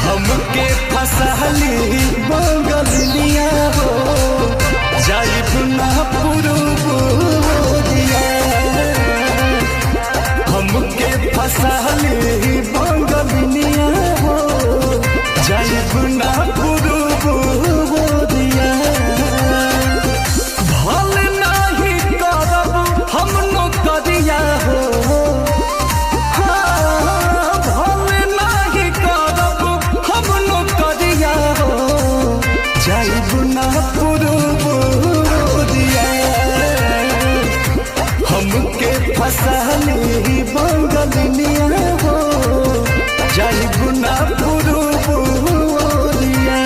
हमके फसहली बंगलिया हो जाइब ना पुरुबुरिया। हमके फसहली बंगलिया हो जाइब ना पुरुबुरिया। भल नाही करब हम नौकरिया हो, जाइब ना पुरुबुरिया। हमके फसहली बंगलिया हो जाइब ना पुरुबुरिया।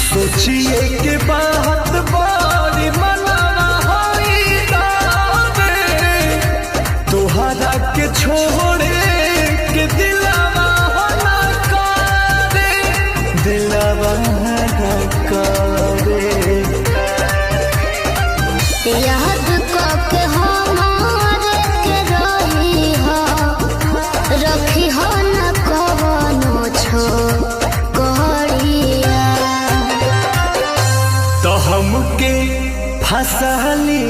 सोचिए के बात बड़ी मनवा होई दावे, तोहरा के छोड़े के दिलवा ना करे, दिलवा ना करे। याद करके हमारे के रही हो, रखी हो न कवनो छोकरिया। तो हमके फसहली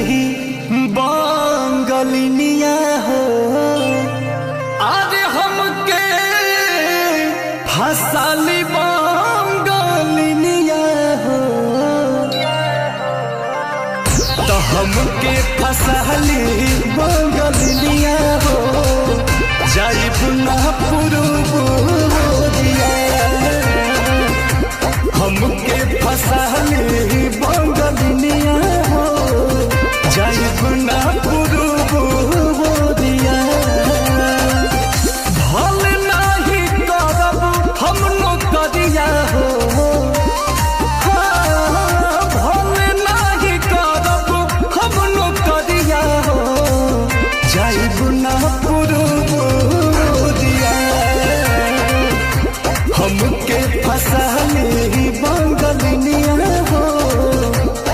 बंगलिया हो, अरे हमके फसहली बंगलिया हो। तो हमके फसहली बंगलिया हो जाइब ना पुरुबुरिया। हमके फसहली बंगलिया हो जाइब ना पुरुबुरिया। भल नाही करब हम नौकरिया हो, भल नाही करब हम नौकरिया हो जाइब ना पुरुबुरिया। हमके फसहली बंगलिया हो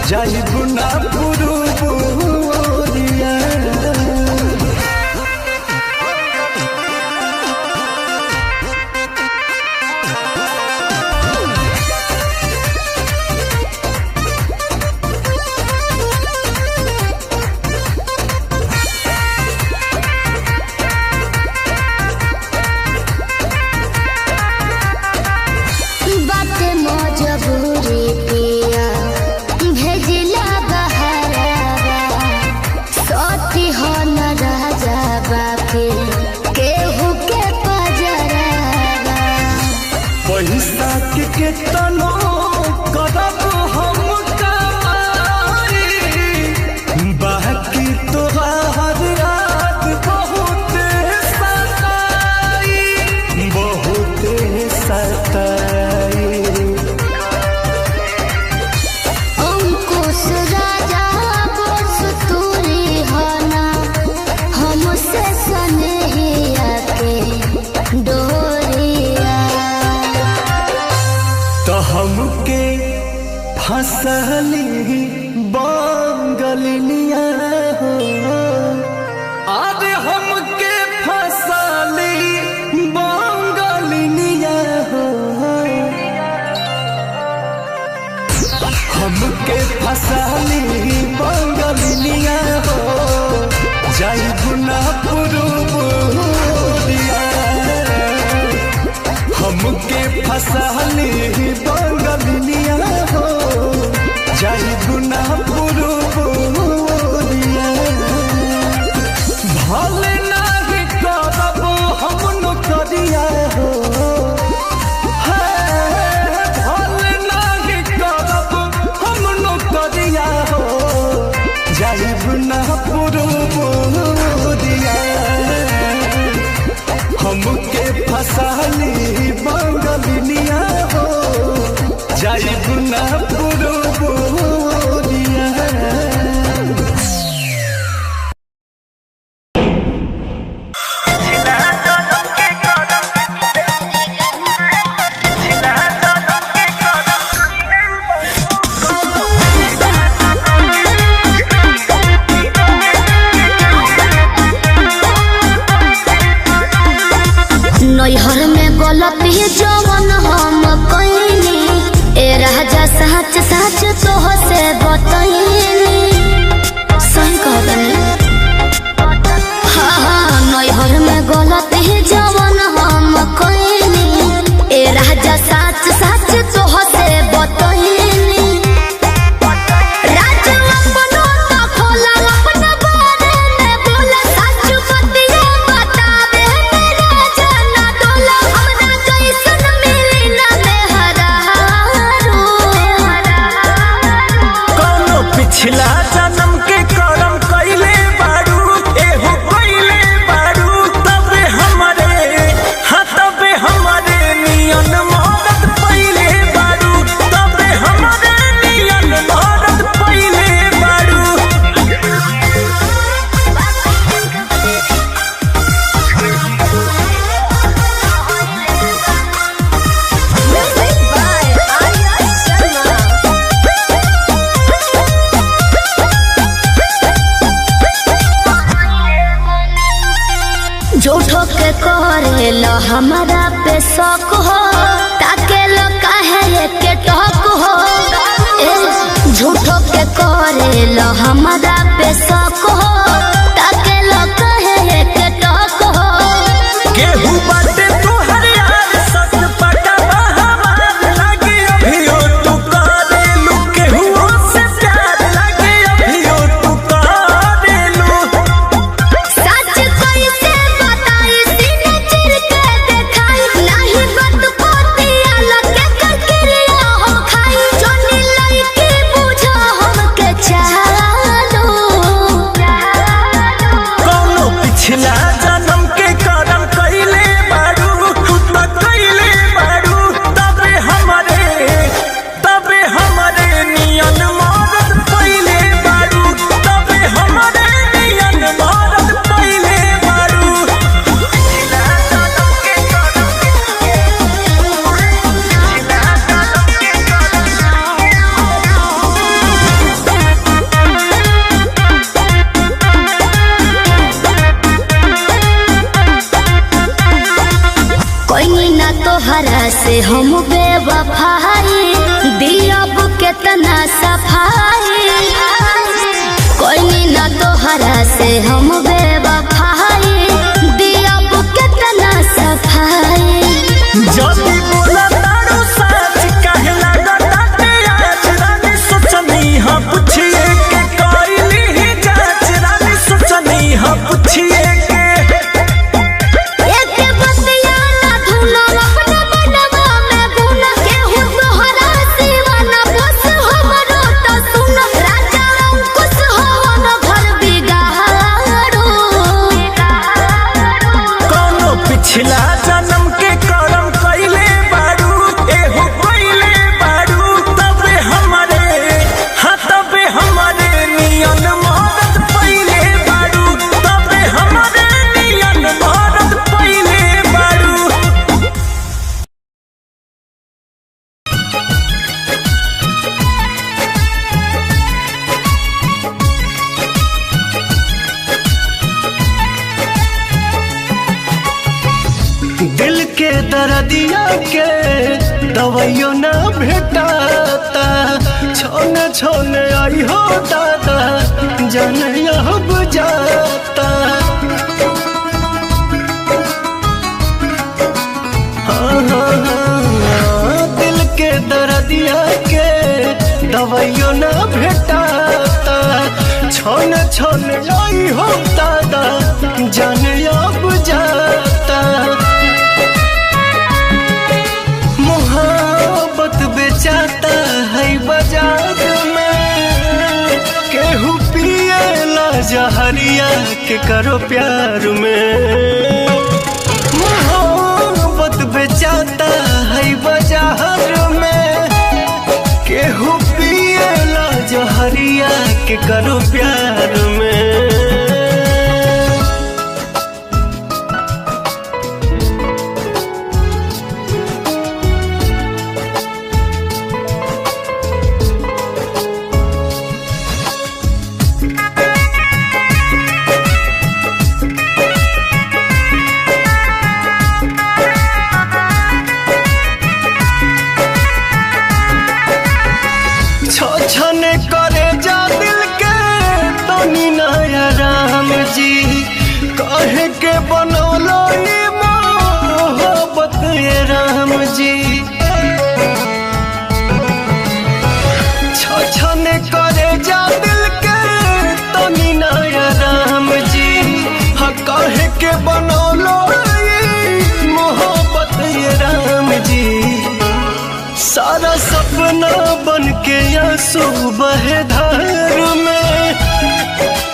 जाइब ना पुरुबुरिया। बात मजबूरी पिया भेजिला बहरावा, सती हो न राजा बाके केहू के पजरावा। पैसा के केतनो करब हम कमाई, बाकी तोहार याद बहुत सताई, बहुत सताई। अंकुश राजा बोस तूरी होना, हमसे सनेहिया के डोरिया। तो हमके फसहली बंगलिया हो, अरे हमके फसहली बंगलिया हो। हमके फसहली बंगलिया हो जाइब ना पुरुबुरिया। हमके फसहली बंगलिया हो जाइब ना पुरुबुरिया। भल नाही करब हम नौकरिया हो, भल नाही करब हम नौकरिया हो जाइब ना पुरुबुरिया। हमके फसाली बंगलिनिया हो जाइब ना पुरबोरिया। नैहर में गलती जवन हम कइनी ए राजा सच सच तोह से बतइनी सही कहतनी। हाँ नैहर में गलती जवन हम कइनी ए राजा सच सच तोह से बतइनी। पिछला जन्म के करम कइले बारू एहो कइले बारू तबे हमरे हाँ तबे हमरे नियन मदद पइले बारू तबे हमरे नियन मदद पइले बारू। झूठो के करेलो हमारा पे शौक हो ताके लो काहे के टोक हो। झूठो के करेलो हमारा पे शौक हो ताके लो काहे के टोक हो। केहू बाटे तोहर यार सच पटवा हमार लागे अभियो तू करेलू केहू से प्यार लागे अभियो तू करेलू। सच कैसे बताई सीने चिर के देखाई नहीं बात पोतिया लगे ककरिया हो खाई जोनी लइकी बुझो हमके चालो। कौनो पिछला जन्म के करम कइले बारू तू त कइले बारू तबे हमरे नियन मदद पइले बारू तबे हमरे नियन मदद पइले बारू। पिछला जन्म के करम कोई ना तोहरा से हम बेवफाई दियब केतना सफाई। कोई ना तोहरा से हम बेवफाई दियब केतना सफाई। जदी बोला तारू सच काहे लागताटे आज रानी सोचनी हाँ पूछिए के कइली ही जांच रानी सोचनी हाँ पूछिए के। एक बतिया ना धुनो अपना मनवा में बुन केहू तोहरा सिवा ना बस हमरो तो सुन राजा अंकुश हो न घर बिगाड़ो। कौनो पिछला जन्म के करम कइले बारू एहो कइले बारू तबे हमरे हाँ तबे हमरे नियन मदद पइले बारू तबे हमरे नियन मदद पइले बारू। दिल के दर्दिया के दवाइयों ना भेटाता छोने छोने आई हो दादा जाने अब जाता। दिल के दर्दिया के दवाइयों ना भेटाता छोने छोने आई हो दादा जाने अब जाता। मोहब्बत बेचाता है बाजार में केहू पिएला जहरिया के करो प्यार में। बेचाता है बाजार में, केहू पिएला जहरिया के करो प्यार में। छने करे जा दिल के तनी नया राम जी, कहे के बनौलो ये मोहब्बत ये राम जी। छने करे जा दिल के तनी नया राम जी, हाँ कहे के बनौलो ये मोहब्बत ये राम जी। सारा सपना बन के आंसू बहे धार में,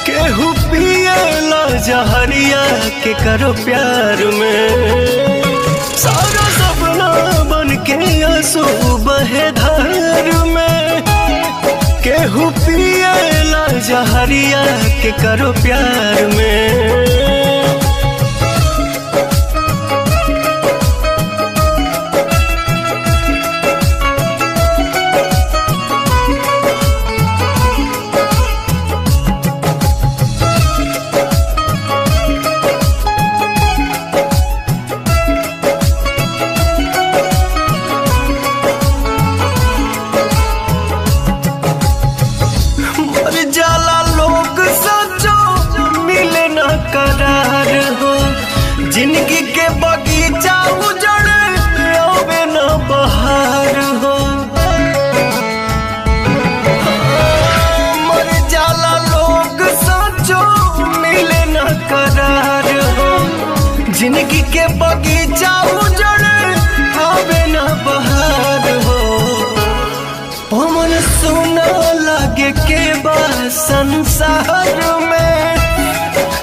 केहू पिएला जहरिया के करो प्यार में। सारा सपना बन के आंसू बहे धार में, केहू पिएला जहरिया के करो प्यार में। जिंदगी के बगीचा उजड़ आवे न बहार हो, मर जाला लोग सचो मिले न करार हो। जिंदगी के बगीचा उजड़ आवे न बहार हो, मन सुना लगे के बा संसार में,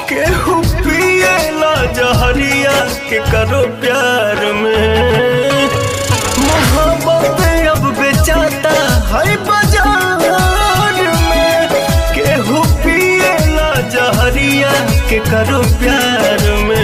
केहू पिएला जहरिया के करो प्यार में। मोहब्बत अब बेचाता है बाजार में, केहू पिएला जहरिया के करो प्यार में।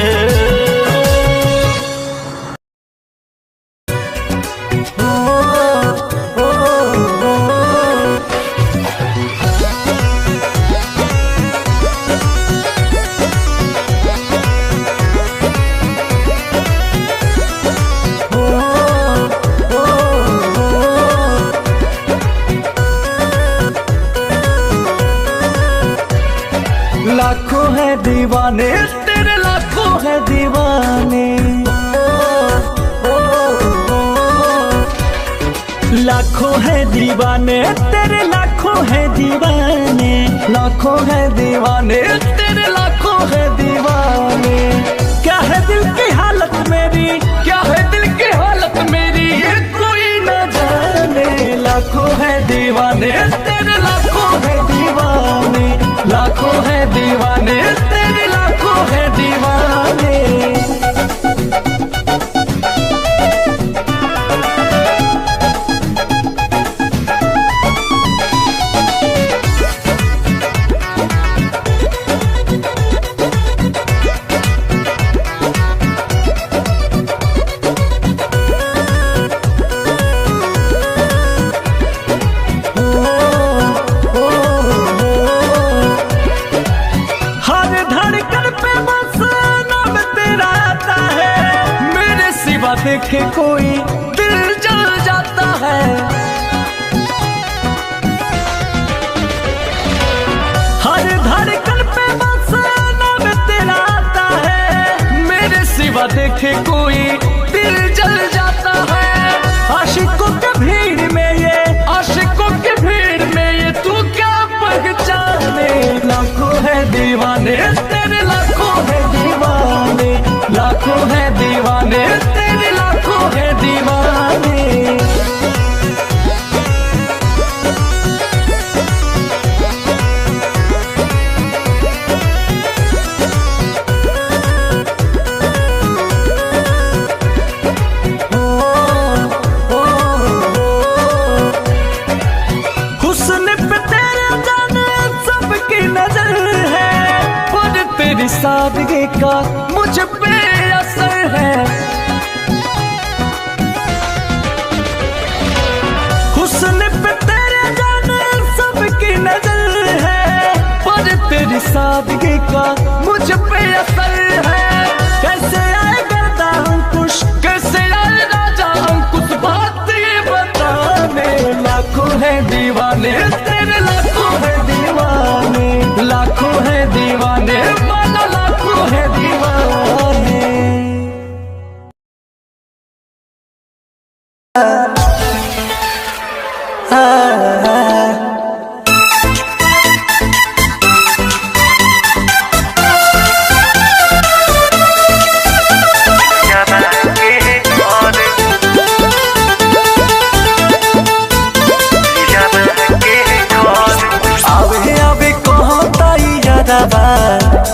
लाखों है दीवाने तेरे, लाखों है दीवाने, लाखों है दीवाने तेरे, लाखों है दीवाने, लाखों है दीवाने तेरे, लाखों है दीवाने। क्या है दिल की हालत मेरी, क्या है दिल की हालत मेरी, ये कोई न जाने। लाखों है दीवाने तेरे, लाखों है दीवाने, लाखों है दीवाने तेरे, लाखों है दीवाने। देखे कोई दिल जल जाता है, हर धड़कन पे बस नाम तेरा आता है। मेरे सिवा देखे कोई दिल जल जाता है। आशिकों के भीड़ में ये, आशिकों के भीड़ में ये तू क्या पहचाने। लाखों है दीवाने तेरे, लाखों है दीवाने, लाखों है दीवाने तेरे, लाखों है दीवाने। सादगी का मुझ पे असर है। हुस्न पे तेरे जाने सबकी नजर है, पर तेरी सादगी का मुझ पे असर है। कैसे आए गर्दा अंकुश, कैसे आए राजा अंकुश, बात ये बताने। लाखों है दीवाने तेरे, लाखों है दीवाने, लाखों है दीवाने, माना लाखों है दीवाने।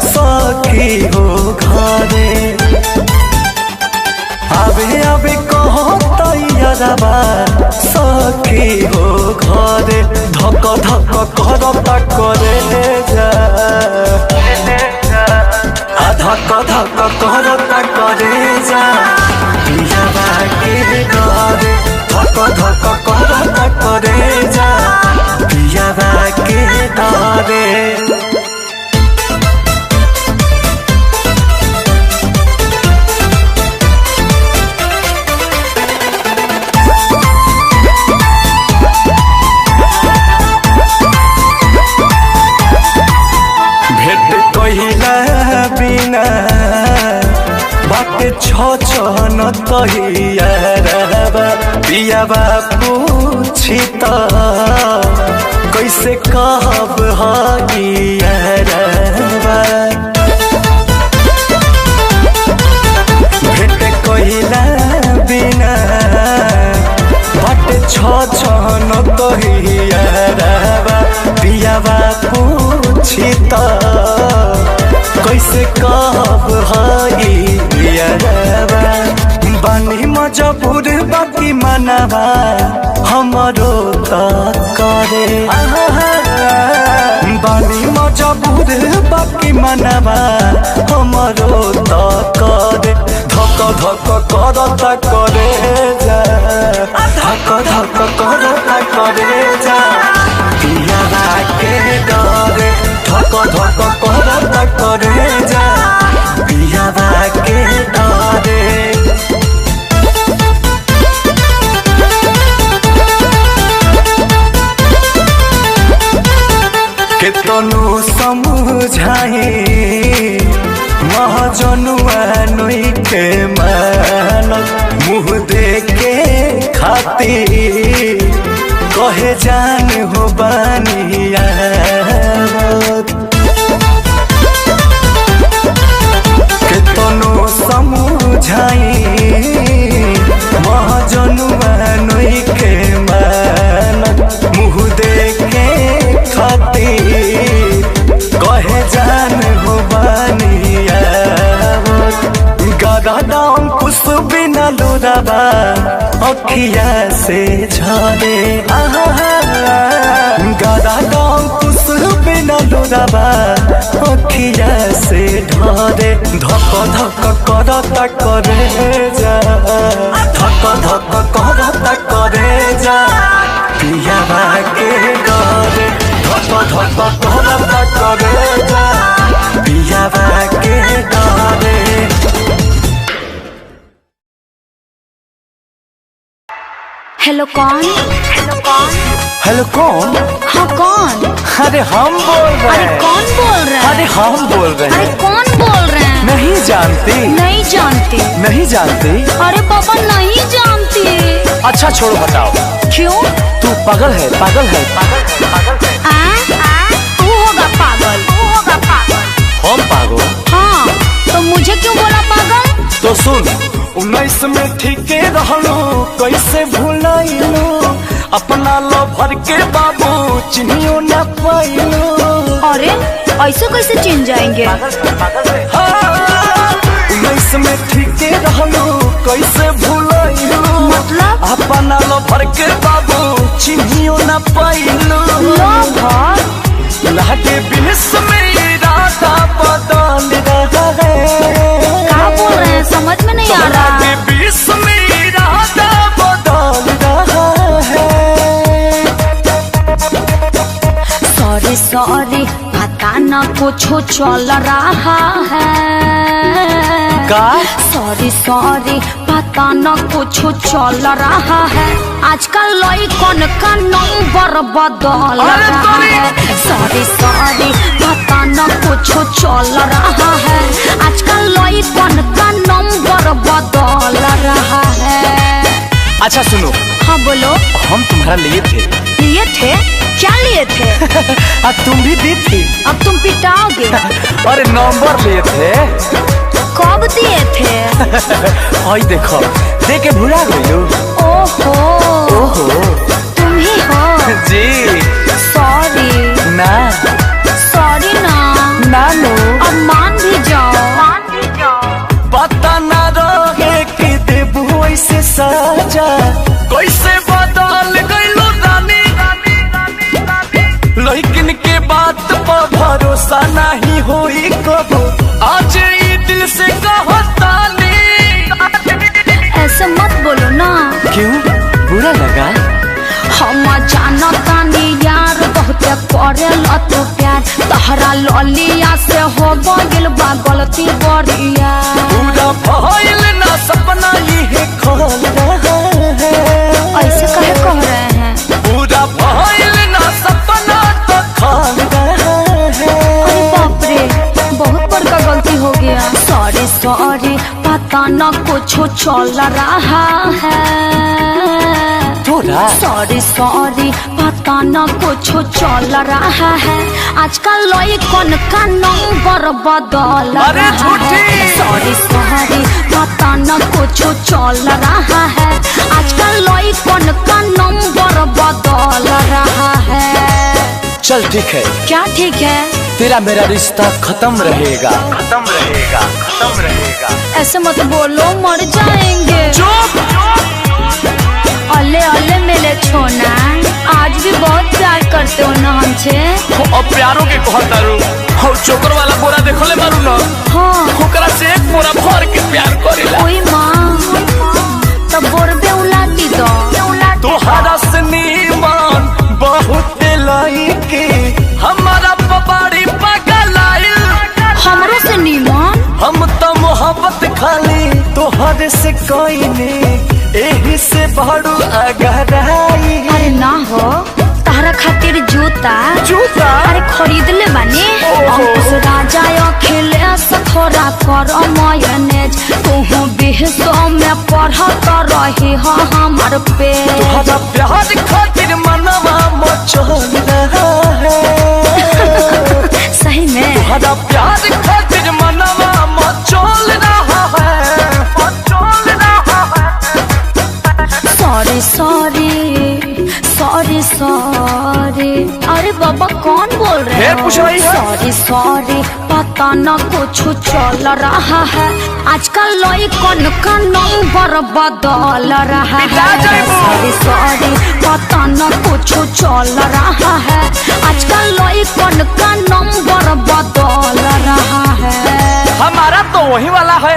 सखी हो घरे आवे आवे कहो तैयारबा, सखी हो घरे धक धक करता करे जा, धक धक करता करे जा, पियाबा के घरे धक धक करता करे जा, पियाबा के घरे। छन तहियारबा पियाबा पूछी त कैसे कहब हगियारबा। भेट कहिला बिना बाटे छन तहियारबा पियाबा पूछी त कैसे कहब हगियारबा। बानी मजबूर बाकी मनवा हमरो त करे, बानी मजबूर बाकी मनवा हमरो त करे, धक धक करता करे जा, धक धक करता करे जा, पियाबा के डरे धक धक करता करे जा, पियाबा के डरे। केतनो समझाए महाजनुआ नई के मान, मुँह देखे खातिर कहे जान हो बानिया। केतनो समझाए महाजनुआ नई के मान, मुँह देखे खातिर कहे जान हो बानिया। गदा अंकुश बिना लोराबा अखिया से झरे, गदा अंकुश बिना लोराबा अखिया से ढरे, धक धक करता करे जा, धक धक करता करे जा, पियाबा के डरे धक धक करता करे जा, पियाबा के डरे। हेलो कौन? हेलो कौन? हेलो कौन? हाँ कौन? अरे हम बोल रहे हैं। अरे कौन बोल रहा है? अरे हम बोल रहे हैं। अरे कौन बोल रहे हैं? नहीं जानती? नहीं जानती। नहीं जानती? अरे पापा नहीं जानती। अच्छा छोड़ो बताओ। क्यों? तू पागल है, पागल है, पागल है, पागल है। तू होगा पागल, तू होगा पागल। हम पागल? हाँ, तो मुझे क्यों बोला पागल? तो सुन, 19 में ठीके रहलो, कैसे भुलाइलो अपना लवर के बाबू, चिन्हियो न पाइलो। अरे ऐसे कैसे चिन जाएंगे? 19 में ठीके रहलो, कैसे भुलाइलो मतलब? अपना लवर के बाबू, चिन्हियो न पाइलो। लवर? लागे बिनस में इरादा बदल रहे, कुछ चल रहा है। का सॉरी सॉरी पता न कुछ चल रहा है। आजकल लइकन का नंबर बदल रहा है। सॉरी सॉरी पता न कुछ चल रहा है। आजकल लइकन का नंबर बदल रहा है। अच्छा सुनो। हाँ बोलो। हम तुम्हारा लिए थे। लिए थे? क्या लिए थे? तुम भी दी थी। अब तुम पिटाओगे। अरे नंबर लिए थे। कब दिए थे? आई देखो दे के भुला गई। ओहो ओहो तुम ही हो। जी सॉरी। ना सॉरी ना। ना नो अब मान भी जाओ। पता ना रहे कि देबू ऐसे सजा कैसे बदल गइलो रानी। लेकिन के बात पर भरोसा नहीं होई कबो। आज ई दिल से कहतानी। ऐसे मत बोलो ना। क्यों बुरा लगा? हम जानतानी यार बहुत करेला तू प्यार। तहरा ललिया से हो गइल बा गलती बड़िया। पूरा भइल ना सपना ये खोल रहा है। ऐसे कहे कह रहे हैं? पूरा भइल ना सपना तो खोल रहा है। अरे बाप रे बहुत बड़का गलती हो गया। सॉरी सॉरी पता न कुछ चल रहा है। सॉरी सॉरी पता न कुछ चल रहा है। आजकल लइकन का नंबर बदल रहा है। सॉरी सॉरी पता न कुछ चल रहा है। आजकल लइकन का नंबर बदल रहा है। चल ठीक है। क्या ठीक है? तेरा मेरा रिश्ता खत्म रहेगा। खत्म रहेगा। खत्म रहेगा। ऐसे मत बोलो मर जाएंगे। चुप। अले अले मेरे छोना आज भी बहुत प्यार करते हो ना हमसे। अब प्यारों के कहतारू और चोकर वाला बोरा देखले मारू ना। हाँ ओकरा से एक बोरा भर के प्यार करेला। ओई माँ तब बोरबे उलाटी दो। तोहरा से नीमान बहुत लाइके हमारा पबाड़ी पागल आइल। हमरो से नीमान? हम तो मोहब्बत खाली तोहरे से कोई नहीं एही से बड़ू अगराई। अरे ना हो तारा खातिर जूता। जूता? अरे खरीद ले बानी। अंकुश राजा अखिले थोड़ा कर मयनेज। तू बिहसो में पढ़त रही हो हमार पे। तोहरा प्यार खातिर मनवा मचल रहा है। सही में? तोहरा प्यार खातिर मनवा मचल रहा है। मचल रहा है। Sorry sorry sorry sorry. अरे बाबा कौन बोल रहे हो? सॉरी सॉरी पता न कुछ चल रहा है। आजकल लइकन का नंबर बदल रहा है। सॉरी सॉरी पता न कुछ चल रहा है। आजकल लइकन का नंबर बदल रहा है। हमारा तो वही वाला है।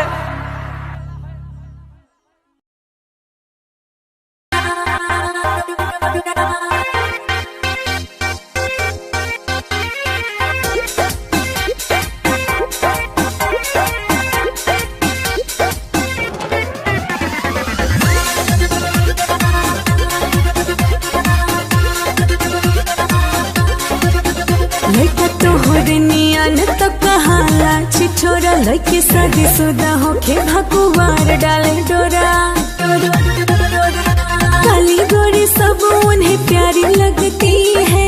लइका तोहर नियन तो कहाला छिछोरा। लइके शादी शुदा होके भकुआर डाले डोरा। काली गोरी सब उन्हें प्यारी लगती है।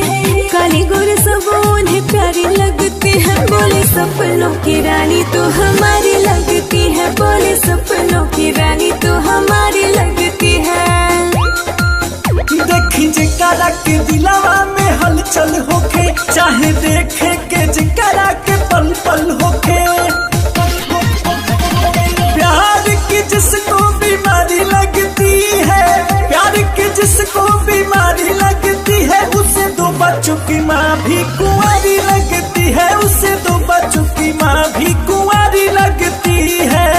काली गोरी सब उन्हें प्यारी लगती है। बोले सपनों की रानी तो हमारी लगती है। बोले सपनों की रानी तो हमारी लगती है। देखी जिकरा के दिलावा में हलचल होके चाहे देखे के जिकरा के पल पल होके। प्यार की जिसको बीमारी लगती है। प्यार की जिसको बीमारी लगती है। उसे दो बच्चों की माँ भी कुंवारी लगती है। उसे दो बच्चों की माँ भी कुंवारी लगती है।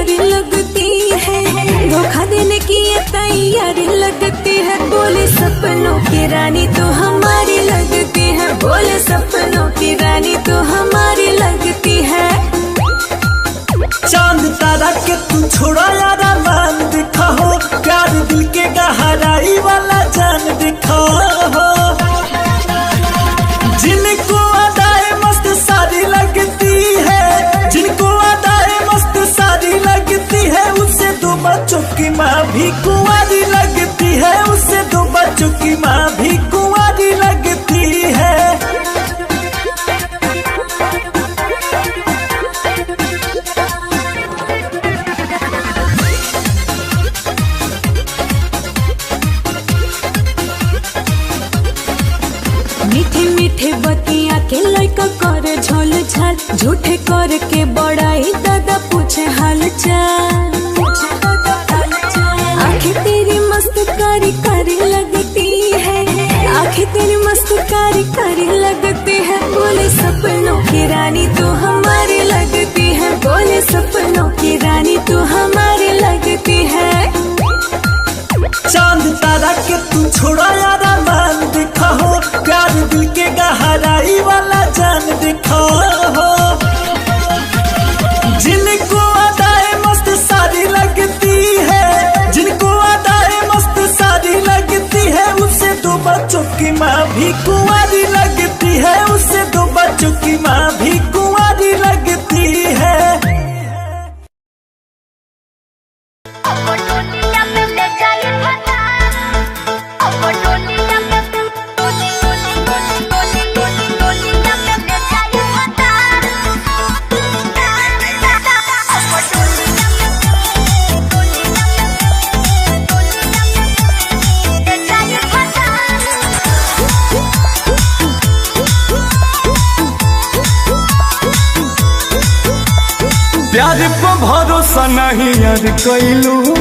प्यारी लगती है, धोखा देने की ये तैयारी लगती है। बोले सपनों की रानी तो हमारी लगती है, बोले सपनों की रानी तो हमारी लगती है। चांद तारा के तू छोड़ा यारा मान दिखा हो, प्यार दिल के गहराई वाला जान दिखा हो। जिनको अदाए मस्त सारी लगती है, जिनको अदाए मस्त सारी लगती है, उससे दो बच्चों की माँ भी कुंवारी लगती है, उससे दो बच्चों की माँ भी कुंवारी लगती है। मीठे मीठे बतिया के लड़का कर झोल झाल, झूठे कर के बड़ाई दादा पूछे हाल चाल। आंखें तेरी मस्त कारी कारी लगती है, आंखें तेरी मस्त कारी कारी लगती है। बोले सपनों की रानी तो हमारी लगती है, बोले सपनों की रानी तो हमारी लगती है। चांद तारा के तू छोड़ा यारा मान दिखा हो, प्यार दिल के गहराई वाला जान दिखा हो। जिनको अदाए मस्त सारी लगती है, जिनको अदाए मस्त सारी लगती है, उससे दो बच्चों की माँ भी कुंवारी लगती है, उससे दो बच्चों की माँ भी कुंवारी लगती है। प्यार पे भरोसा नहीं यार कैलू,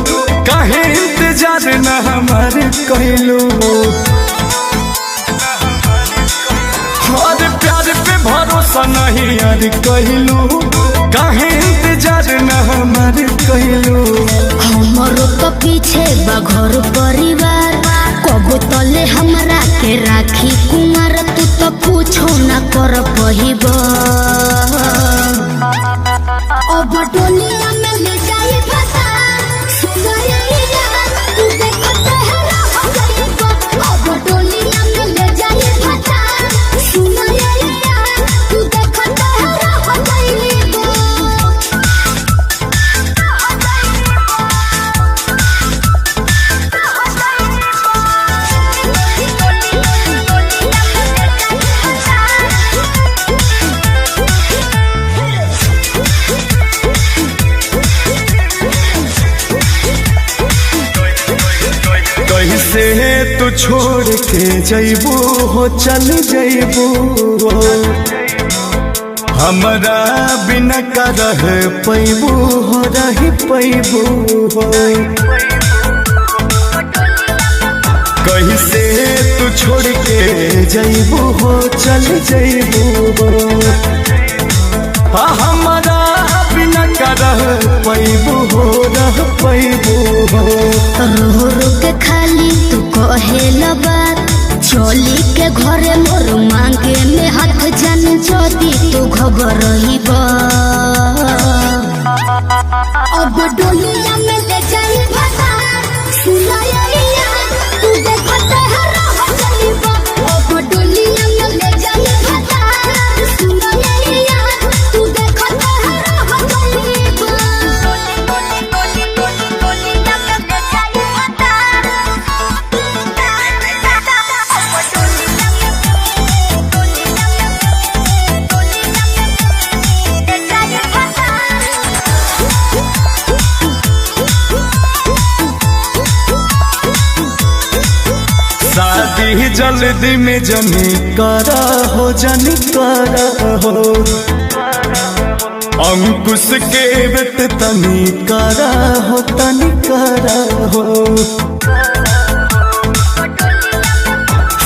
काहे इंतजार न हमार कैलू। अरे प्यार पे भरोसा नहीं यार कैलू, काहे इंतजार न हमार कैलू। हमरो तो पीछे बघर परिवार, कब तले हमरा के राखी कुमार, तू तो पूछो न कर पहिब। अब डोलिया में ले जाए फसा, सुनैया तू देखते है रह जाइबो। अब डोलिया में ले जाए फसा, सुनैया तू देखते है रह जाइबो। कैसे तू छोड़ के जैबू हो, चल जैबू हमरा बिना का रह पैबू हो, रह पैबू हो। कैसे तू छोड़ के जैबू हो, चल जैबू हमरा बिना का रह पैबू हो, रह पैबू हो। रो रो के खाली तू कहेला बात, चोली के घरे मोर मांगे में हाथ जन जोदी तू घबरहिब। अब डोलिया में ले जाई फसा, सुनैया तू देखते है रह जाइब। अब डोलिया में ले जाई फसा, सुनैया तू देखते है रह जाइब। शादी जल्दी में जनी करा हो, जनी करा हो। अंकुश के बेट तनी करा हो, तनी करा हो।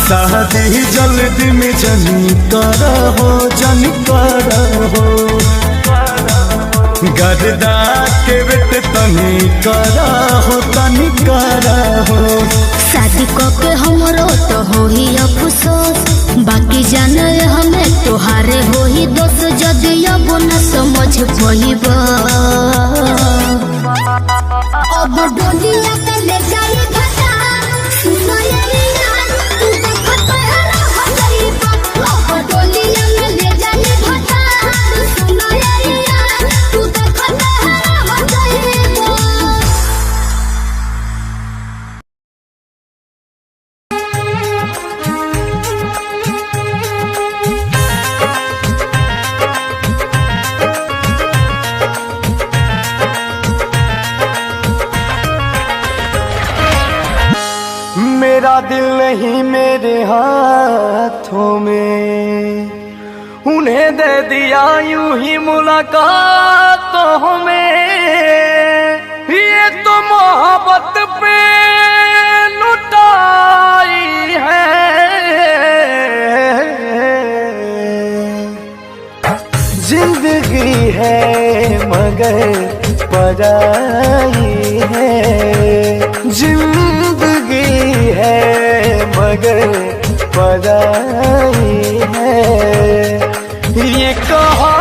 शादी जल्दी में जनी करा हो, जनी करा हो। गर्दा के बेट तनी करा हो तनी करा हो। शादी के हमरो तो हो ही अफसोस, बाकी जाने हमें तोहारे हो ही दोस्त। जदि अब न समझ पाइबा अब डोलिया पे ले जाई घटा, सुनो ये यार तू देखो तोहरा हो जाइबा। अब डोलिया में ले जाई घटा, सुनो ये यार तू देखो तोहरा हो जाइबा। मेरा दिल नहीं मेरे हाथों में, उन्हें दे दिया यूं ही मुलाकातों में। ये तो मोहब्बत पे लुटाई है, जिंदगी है मगर पराई है। जिंदगी है मगर पराई है। ये कहा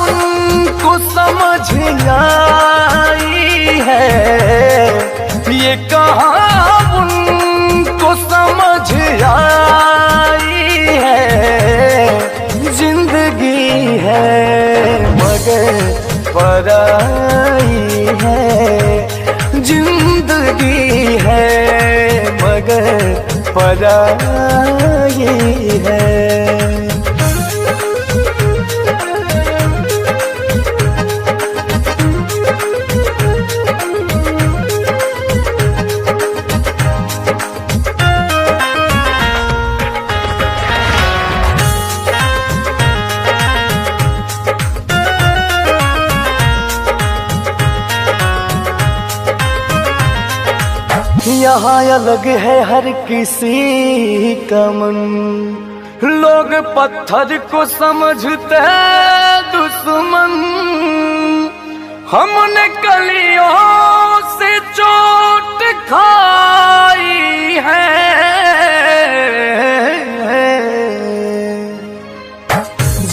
उनको समझ आई है, ये कहा उनको समझ आई है। जिंदगी है मगर पराई है। जिंदगी है मगर पराई है। यहाँ अलग है हर किसी का मन, लोग पत्थर को समझते दुश्मन। हमने कलियों से चोट खाई है,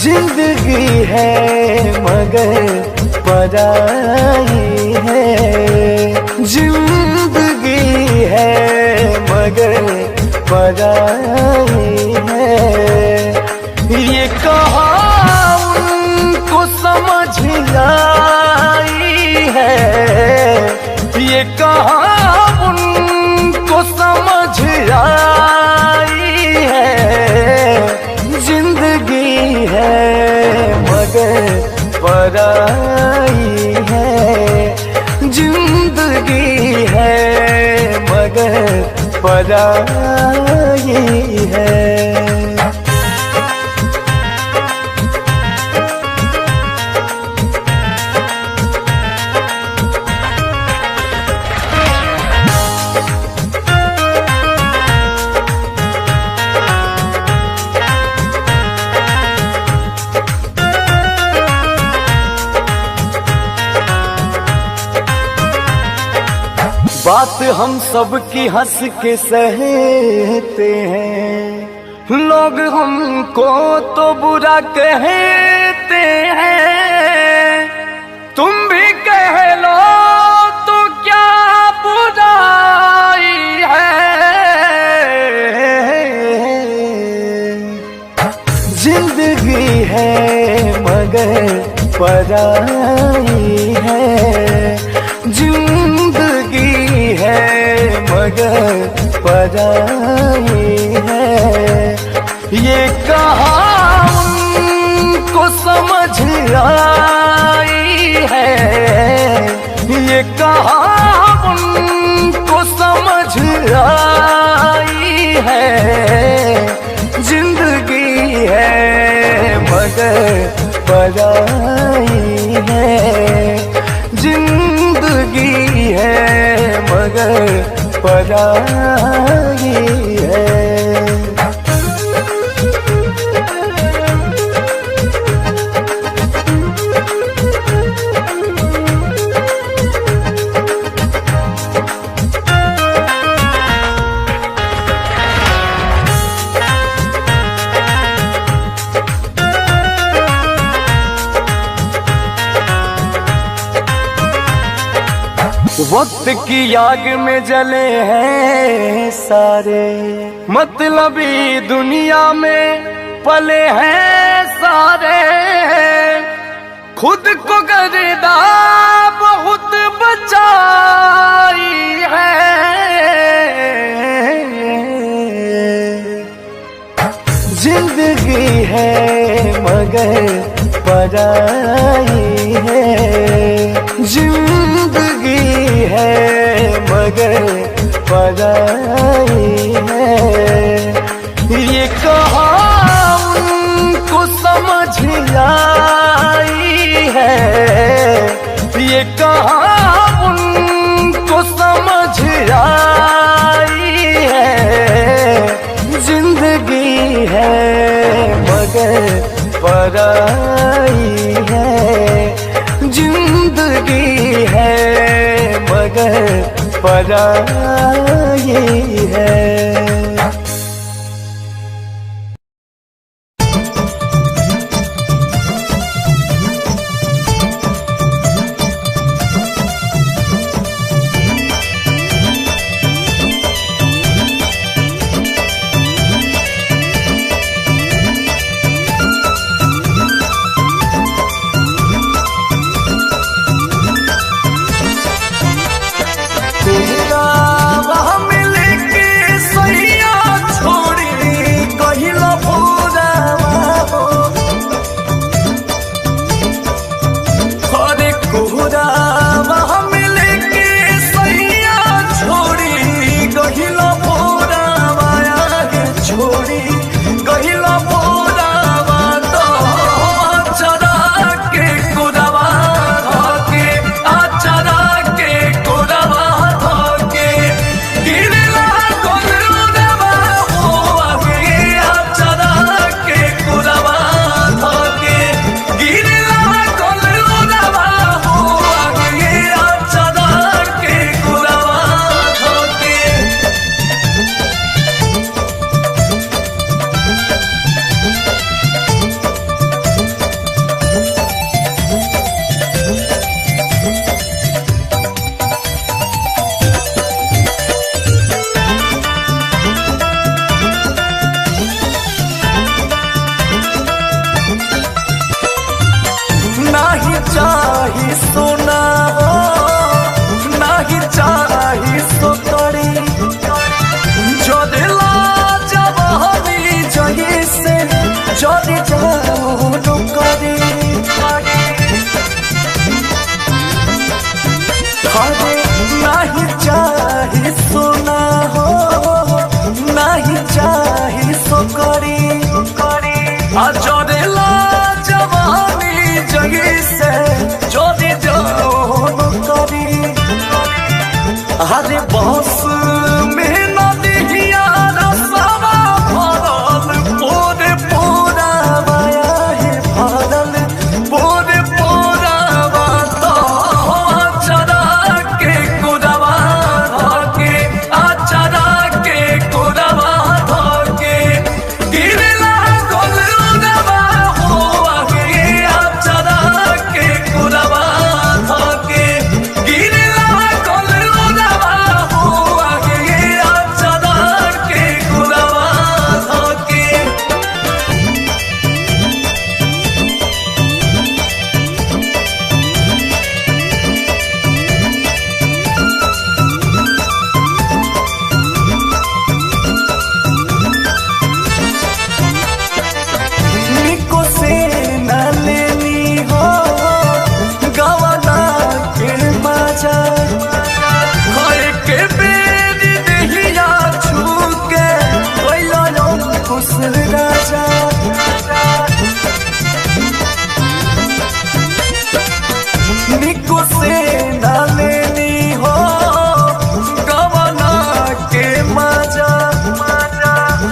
जिंदगी है मगर पराई है। जिंदगी है मगर पराई है। ये कहा उनको समझ आई है, ये कहा उनको समझ आई है। जिंदगी है मगर पराई है। जिंदगी है मगर पराई है। बात हम सब की हंस के सहते हैं, लोग हमको तो बुरा कहते हैं। तुम भी कह लो तो क्या बुराई है। जिंदगी है मगर पराई है। जिंदगी है मगर पराई है। ये कहा उनको समझ आई है, ये कहा उनको समझ आई है। जिंदगी है मगर पराई है। जिंदगी है मगर पराई है। वक्त की आग में जले हैं सारे, मतलबी दुनिया में पले हैं सारे। खुद को गर्दा बहुत बचाई है, जिंदगी है मगर पराई है, जिंदगी है मगर पराई है। ये कहा उनको समझ आई है, ये कहा उनको समझ आई है। जिंदगी है मगर पराई है, जिंदगी है मगर पराई है। हरे बस में नदिया रसवा भरल, पोरे पोरा माया है भरल, पोरे पोरा तो आचरा के कुरवा धके, आचरा के कुरवा धके गिरला गोलुरवा हो आगे, आचरा के कुरवा धके गिरला गोलुरवा हो आगे, आचरा के कुरवा धके। निको से न लेनी हो गवाना के मजा, घर के बेरी दहिया छूके कोइला लो खुश राजा। निको से न लेनी हो गवाना के मजा,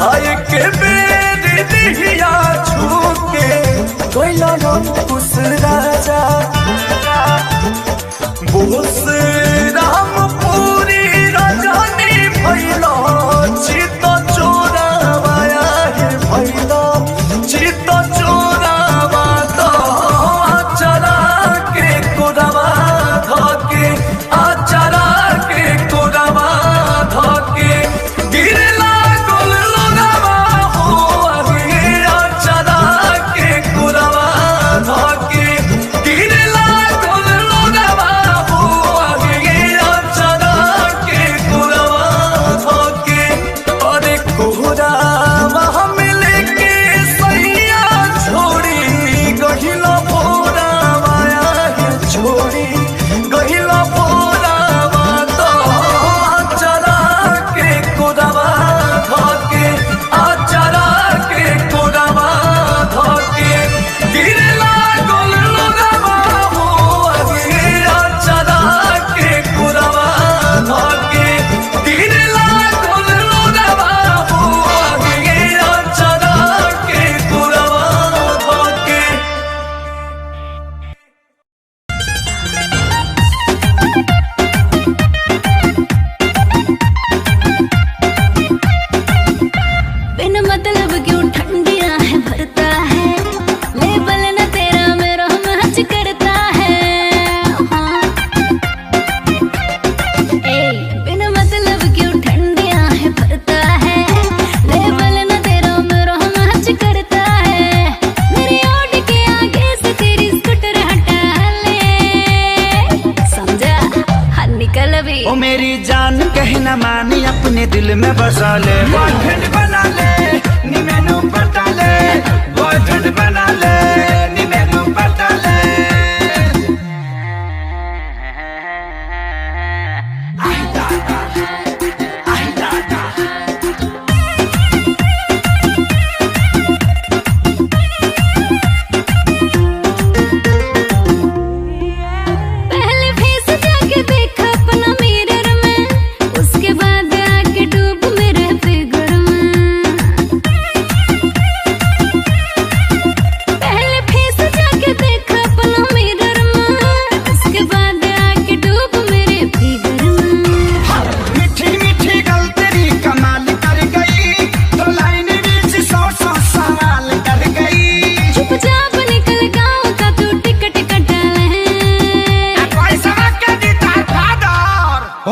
हाय के बेरी दहिया छूके कोइला लो खुश राजा। बोस रामपुरी रजनी भैलो चित चोरावाया है भैलो चित चोरावा तो आचरा के कुरवा धके, आचरा कहना मानी अपने दिल में बसा ले, बॉयफ्रेंड बना ले नी मैनू पटा ले, बॉयफ्रेंड बना ले नी मैनू पटा ले।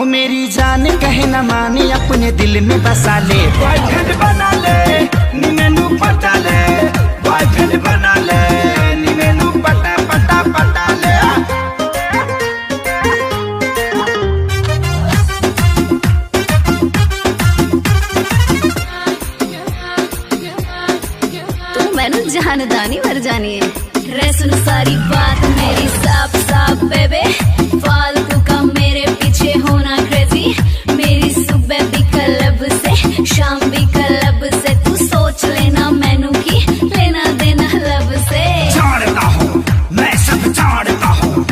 मेरी जान कहे न मानी अपने दिल में बसा ले, बॉयफ्रेंड बना ले नी मैनू पटा ले, बॉयफ्रेंड बना ले नी मैनू पटा पटा पटा ले। तू मैनू जानदानी मर जानी है रे, सुन सारी बात मेरी साफ साफ बेबे, फालतू का मेरे पीछे होना क्रेजी, मेरी सुबह भी क्लब से शाम भी क्लब से, तू सोच लेना मैनू की लेना देना लब से। जानता हूँ मैं सब जानता हूँ,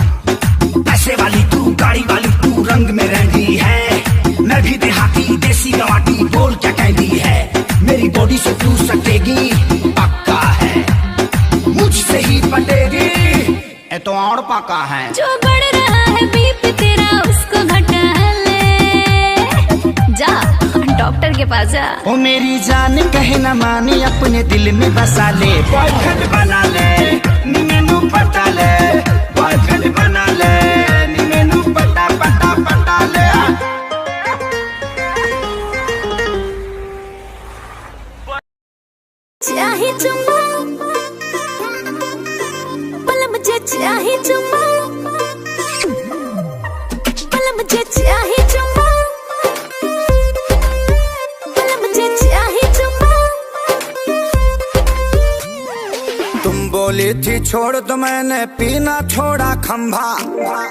पैसे वाली तू गाड़ी वाली तू रंग में रंगी है, मैं भी देहाती देसी गवाटी बोल क्या कहती है, मेरी बॉडी से तू सटेगी पक्का है, मुझसे ही पटेगी ये तो और पक्का है। जो बढ़ रहा है बीपी तेरा उसको घटा ले, जा डॉक्टर के पास जा। ओ मेरी जान कहे न मानी अपने दिल में बसा ले, बॉयफ्रेंड बना ले नी मैनू पटा ले, बॉयफ्रेंड बना ले नी मैनू पटा पटा पटा ले। चाहे चुम्मा पल मुझे चाहे चुम्मा, पल मुझे चाहे चुम्मा, पल मुझे चाहे चुम्मा। तुम बोली थी छोड़ तो मैंने पीना छोड़ा खंभा,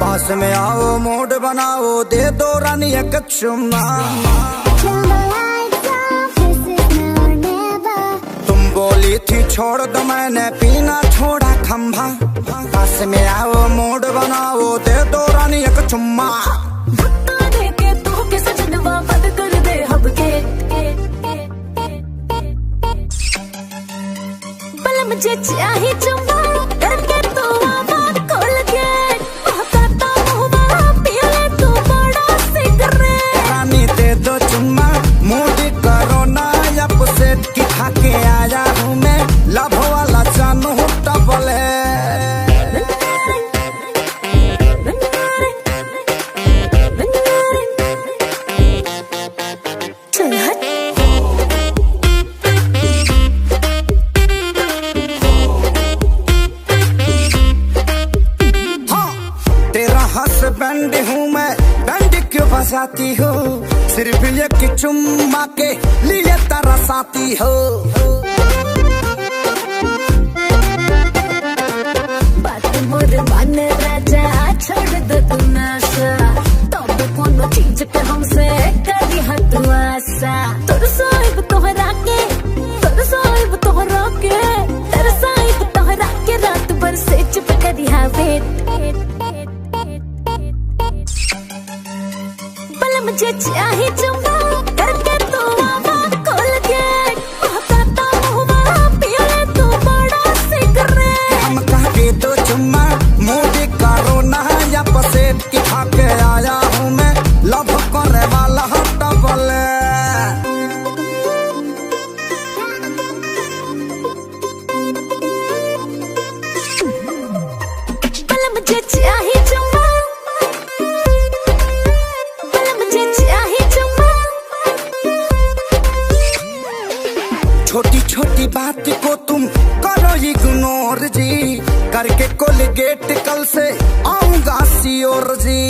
पास में आओ मूड बनाओ दे दो रानी एक चुम्मा। बोली थी छोड़ दो मैंने पीना छोड़ा खंभा, पास में आओ मूड बनाओ दे दो रानी एक चुम्मा। दे के तू के सजनवा बंद कर दे हब के, पल मुझे चाहे चुम्मा करके तू आवाज खोल के, कहता हुआ पी ले तू बड़ा सिगरेट। रानी दे दो चुम्मा मूड करो ना अपसेट की, खा के आया हूँ मैं लव वाला जानू डबल है। चल हट तेरा हस्बैंड हूँ मैं, बैंड क्यों बजाती हो, सिर्फ एक चुम्मा के लिए तरसाती हो। बात मोर मन राजा छोड़ दो तू नशा, तब कोनो चीज पे हमसे करी हट आशा। तोर साहिब तोहरा के, तोर साहिब तोहरा के, तेरे साहिब तोहरा के रात भर से चुप करी हा वेट। पल मुझे चाहे चुम्मा करके तू आवाज खोल के, कहता हुआ पी ले तू बड़ा सिगरेट। हम कह के दो चुम्मा मूड करो ना या पसेट की, खा के आया हूँ मैं लव करे वाला डबल है। पल मुझे चाहे चुम्मा, पल मुझे चाहे चुम्मा। छोटी छोटी बात को तुम करो इग्नोर जी, करके कोलगेट कल से आऊंगा सियोर जी।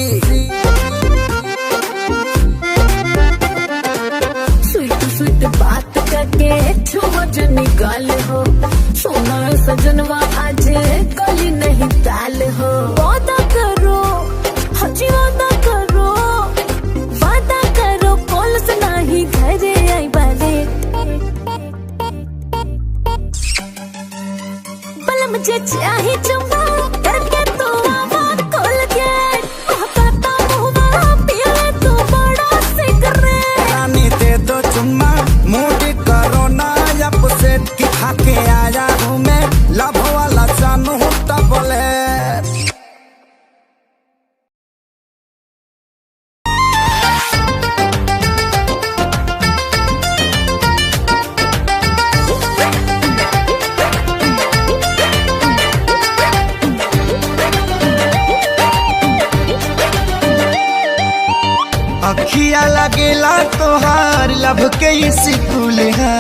के छुआ जनी गाल हो, सोना सजनवा आज कली नहीं ताल हो। वादा करो हजी वादा करो, वादा करो कॉल से नहीं घरे आई बारे। बल मुझे चाहे चुम्मा करके तू आवा खोल के, महकाता मुहवा पिए तू बड़ा सिगरेट। रानी दे दो चुम्मा मूड करो ना अपसेट, कि खाके आया हूँ मैं लव वाला जानू टबलेट। अखिया लगेला तोहार लब के स्कूल है,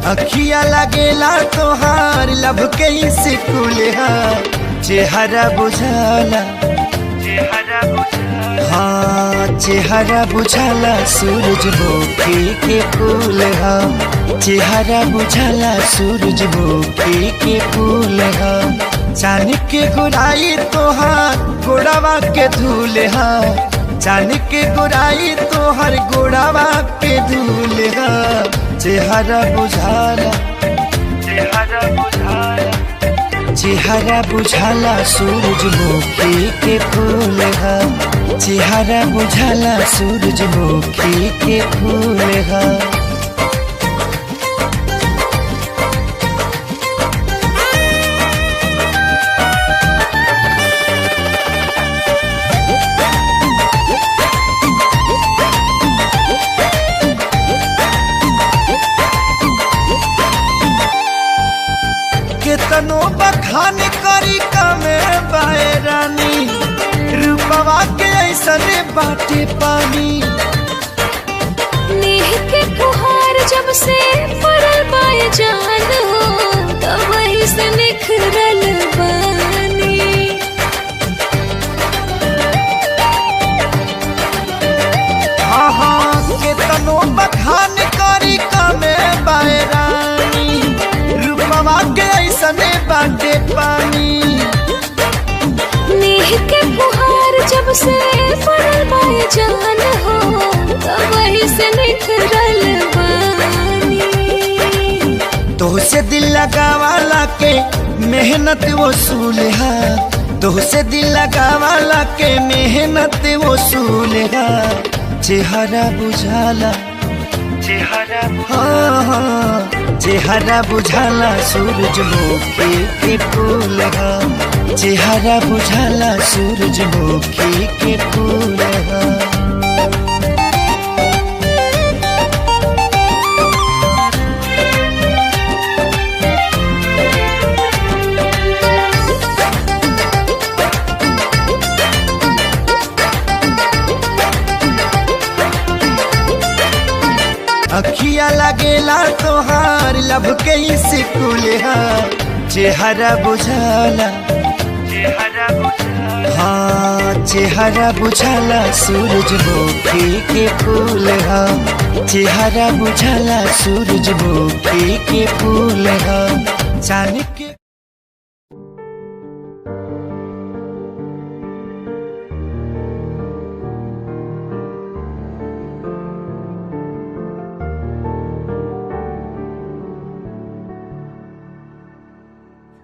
अखिया लगेला तोहार लब के स्कूल है। चेहरा बुझाला हाँ चेहरा बुझाला सूरजमुखी के फूल है, चेहरा बुझाला सूरजमुखी के फूल है। चांद के गुराई तोहार गोड़ावा के धूल है, चांद के गोराई तोहर गोड़ावा के धूल है। चेहरा बुझाला चेहरा बुझाला सूरजमुखी के फूल है, चेहरा बुझाला सूरजमुखी के फूल है। केतनो बखान करी कमे बाए रानी, रूपवा के ऐसन बाटे पानी। नेह के फुहार जब से पड़ल बाए जान हो, तब वही से निखरल बानी। हाँ हाँ केतनो बखान करी कमे बाए रानी, रूपवा के ऐसन बाटे पानी। नेह के फुहार जब से पड़ल बाए जान हो, तब वही से निखरल बानी। तोहसे दिल लगावाला के मेहनत वसूल है, तोहसे दिल लगावाला के मेहनत वसूल है। चेहरा बुझाला हाँ हाँ चेहरा बुझाला सूरजमुखी के फूल है, चेहरा बुझाला सूरजमुखी के फूल है। अखिया लगेला तोहार लब के स्कूल है, चेहरा बुझाला हाँ चेहरा बुझाला सूरजमुखी के फूल है, चेहरा बुझाला सूरजमुखी के फूल है। चांद के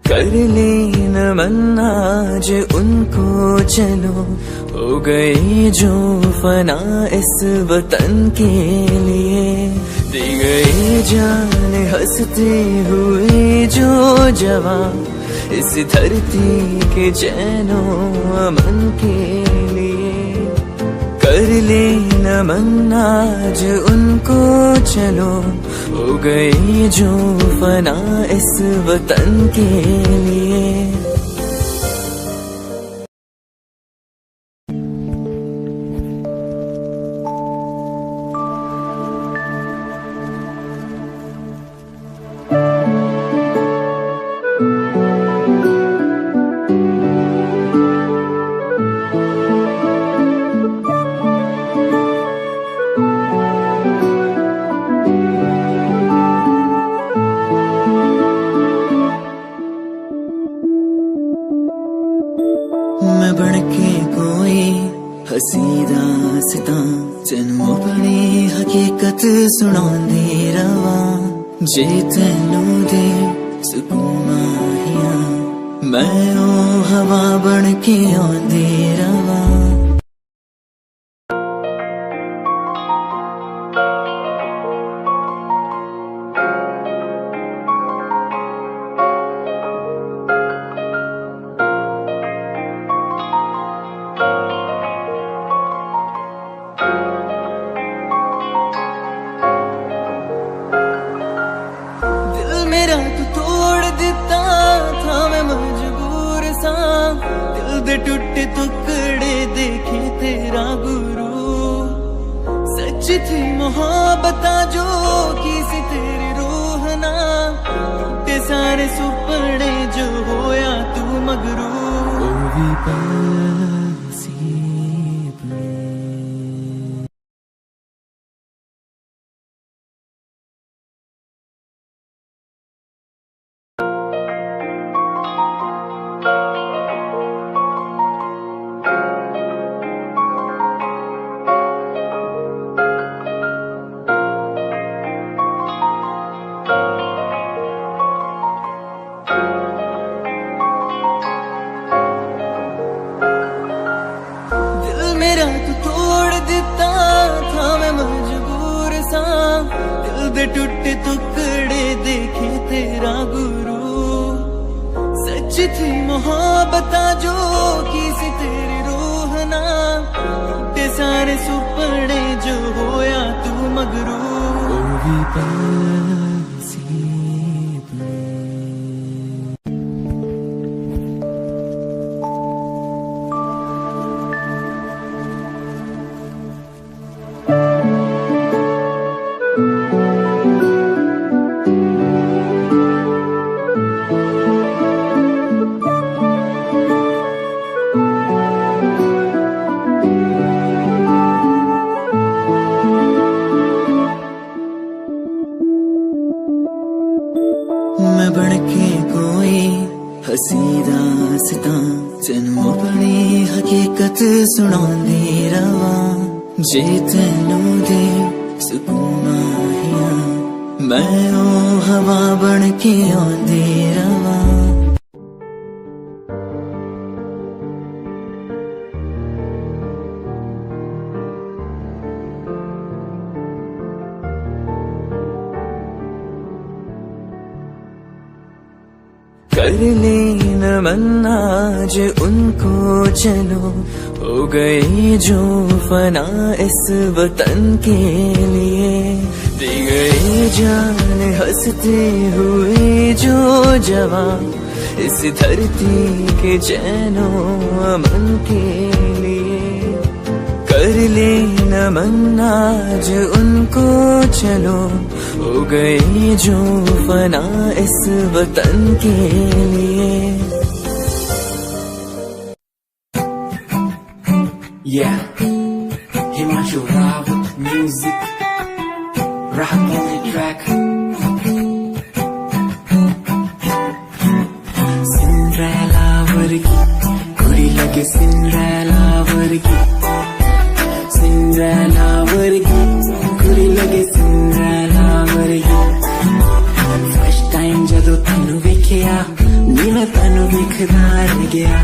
कर लेना मन आज उनको चलो, हो गए जो फना इस वतन के लिए। दी गई जान हंसते हुए जो जवां, इस धरती के चैनो अमन के लिए। कर लेना मन आज उनको चलो, हो गए जो फना इस वतन के लिए। के कोई हसी दास्तां तेनू अपनी हकीकत सुनांदी रवां जे तेनू दे सुकून माहिया मैं ओ हवा बन के आंदी रवां मेरा तू तोड़ दिता था मैं मजबूर सा दिल दे टूटे टुकड़े देखे तेरा गुरु सच थी मोहब्बत जो की सी तेरी रूह ना टूटे सारे सुपने जो होया तू मगरू ओ भी मेरा तू तोड़ दिता था मैं मजबूर सा दिल दे टूटे टुकड़े देखे तेरा गुरु सच थी मोहब्बत जो की सी तेरी रूह ना टूटे सारे सुपने जो होया तू मगरू ओ भी मैं बन के कोई हसी दास्तां तेनू अपनी हकीकत सुनांदी रवां जे तेनू दे सुकून माहिया मैं ओ हवा बन के आंदी रवां कर लेना मन आज उनको चलो हो गए जो फना इस वतन के लिए दे गए जान हंसते हुए जो जवान इस धरती के चैनो अमन के लिए कर लेना मन आज उनको चलो हो गए जो फना इस वतन के लिए Yeah, Himanshu Rao with music, rock on the track. Cinderella vargi, kudi lage Cinderella vargi. Cinderella vargi, kudi lage Cinderella vargi. First time jadoo tanu vekhya, नी मैं tanu vekhda reh gaya.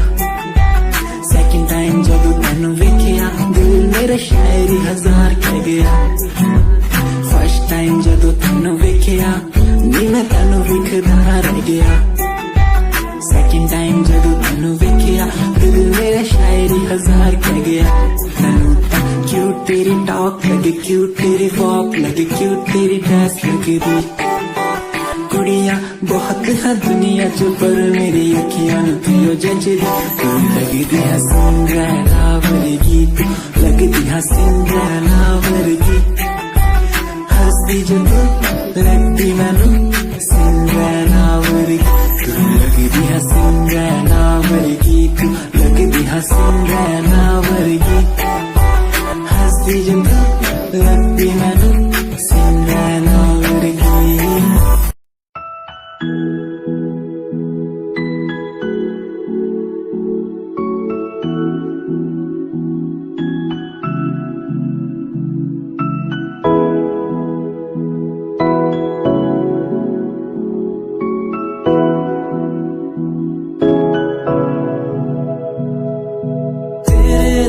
Second time जब तैनू वेखिया दिल मेरा शायरी हजार कह गया First time जब तैनू वेखिया नी मैं तैनू वेखदा रह गया Second time जब तैनू वेखिया दिल मेरा शायरी हजार कह गया तैनू क्यूट तेरी टॉक लगे क्यूट तेरी वॉक लगे क्यूट तेरी ड्रेस लगे दी कुड़िया बहुत है दुनिया च पर मेरी अखियां पियो जजदी तू लगदी है सिंड्रेला वर्गी तू लगदी है सिंड्रेला वर्गी हंसदी जो तू लगदी मैनू सिंड्रेला वर्गी तू लगदी है सिंड्रेला वर्गी तू लगदी है सिंड्रेला वर्गी हंसदी जो तू लगदी मैनू सिंड्रेला वर्गी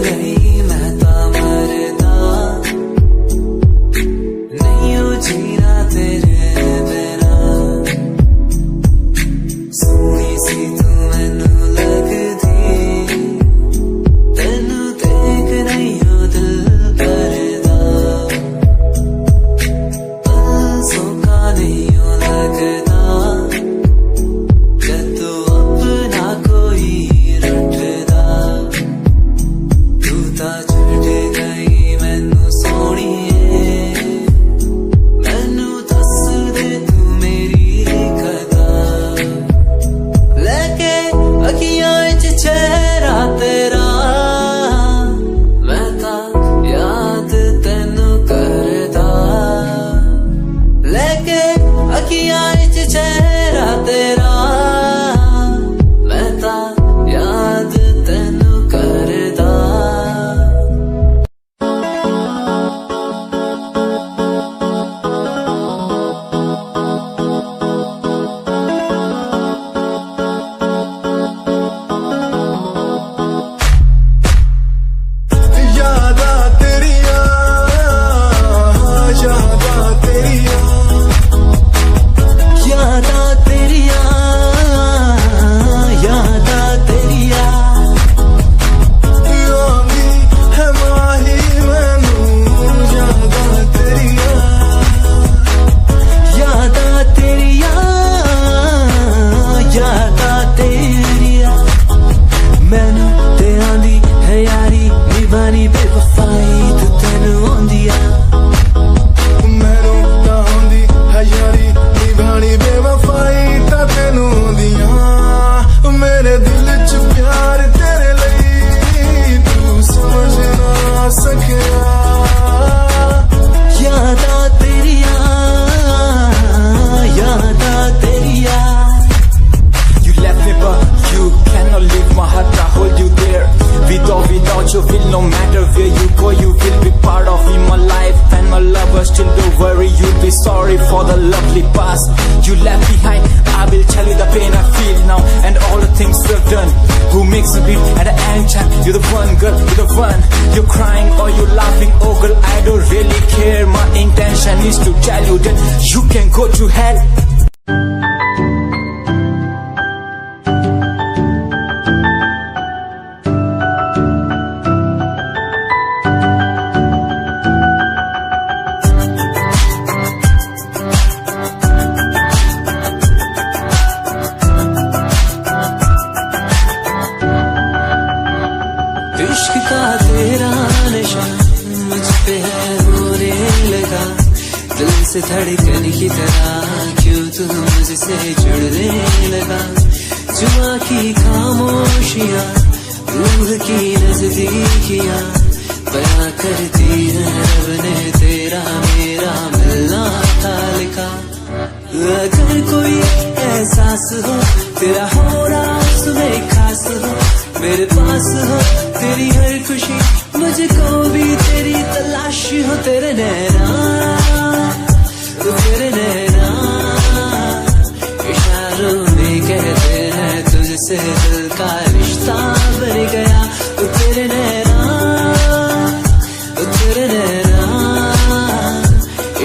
ਲਈ ਮੈਂ ਤਾਂ ਮਰਦਾ ਨਹੀਂ ਉਹ ਜੀਣਾ ਤੇਰੇ ਬਿਨਾ ਸੋਹਣੀ ਸੀ ਤੂੰ ਮੈਨੂੰ ਲੱਗਦੀ ਤੈਨੂੰ ਦੇਖ ਰਹੀ ਹੋ ਦਿਲ ਕਰਦਾ ਪਲ ਸੋਕਾ ਨਹੀਂ ਹੋ ਲੱਗਦਾ No matter where you go, you will be part of me. My life and my lover, still don't worry, you'll be sorry for the lovely past you left behind. I will tell you the pain I feel now and all the things we've done. Who makes me beat at the end time? You're the one, girl, you're the one. You're crying or you're laughing, oh girl, I don't really care. My intention is to tell you that you can go to hell. इश्क का तेरा नशा मुझ पे है होने लगा दिल से धड़कन की तरह क्यों तू मुझसे जुड़ने लगा जुआ की खामोशियाँ रूह की नजदीकियाँ बयां करती है रब ने तेरा मेरा मिलना था लिखा अगर कोई एहसास हो तेरा होना सुबह खास हो मेरे पास हो तेरी हर खुशी मुझको भी तेरी तलाश हो तेरे नैना इशारों में कहते हैं तुझसे दिल का रिश्ता बन गया तेरे नैना